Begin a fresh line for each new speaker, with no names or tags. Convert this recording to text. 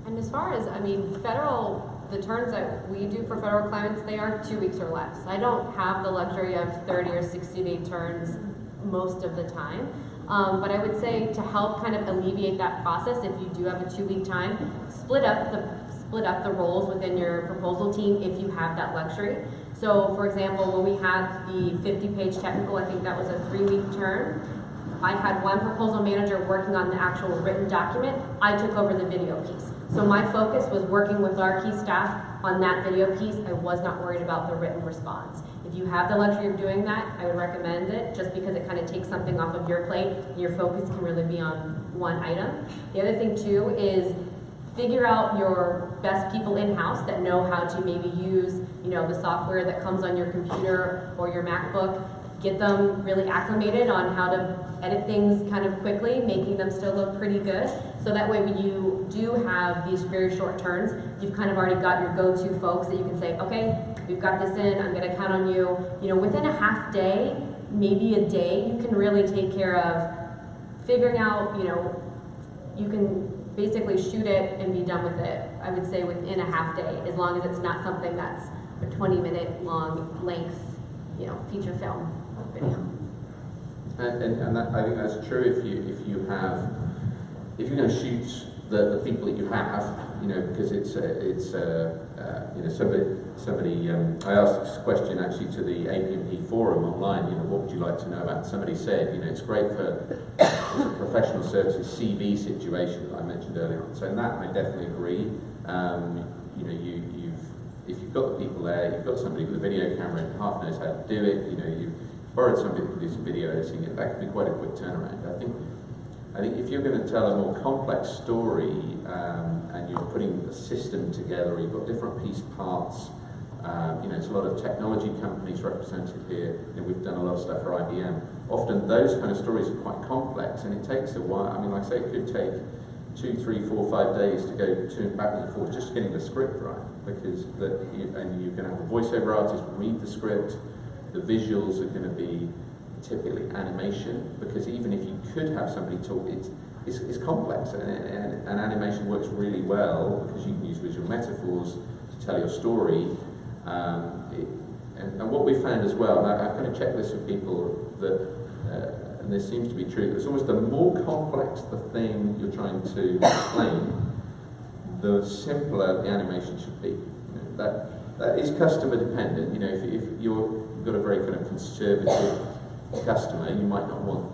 And as far as, I mean, the turns that we do for federal clients, they are 2 weeks or less. I don't have the luxury of 30 or 60-day turns most of the time. But I would say to help kind of alleviate that process, if you do have a 2-week time, split up the roles within your proposal team if you have that luxury. So for example, when we had the 50-page technical, I think that was a 3-week turn. I had one proposal manager working on the actual written document. I took over the video piece. So my focus was working with our key staff on that video piece. I was not worried about the written response. If you have the luxury of doing that, I would recommend it, just because it kind of takes something off of your plate and your focus can really be on one item. The other thing too is figure out your best people in-house that know how to maybe use, the software that comes on your computer or your MacBook. Get them really acclimated on how to edit things kind of quickly, making them still look pretty good. So that way when you do have these very short turns, you've kind of already got your go-to folks that you can say, okay, we've got this in, I'm gonna count on you. Within a half day, maybe a day, you can really take care of figuring out, you can basically shoot it and be done with it, I would say within a half day, as long as it's not something that's a 20-minute long length, feature film video.
And that, I think that's true if you're going to shoot the people that you have, because somebody I asked this question actually to the APMP forum online, what would you like to know about? Somebody said, it's great for the professional services CV situation that I mentioned earlier on. So in that I definitely agree. If you've got the people there, you've got somebody with a video camera and half knows how to do it, you've borrowed somebody to do some video editing, that can be quite a quick turnaround. I think if you're going to tell a more complex story and you're putting a system together, you've got different piece parts, there's a lot of technology companies represented here, we've done a lot of stuff for IBM. Often those kind of stories are quite complex and it takes a while. I mean, like I say, it could take 2, 3, 4, 5 days to go backwards and forwards just getting the script right, because you're going to have a voiceover artist read the script. The visuals are going to be typically animation, because even if you could have somebody talk, it's complex, and animation works really well because you can use visual metaphors to tell your story. And what we found as well, and I've kind of checked this with people, that and this seems to be true, it's almost the more complex the thing you're trying to explain, the simpler the animation should be. That is customer dependent. If you've got a very kind of conservative customer, you might not want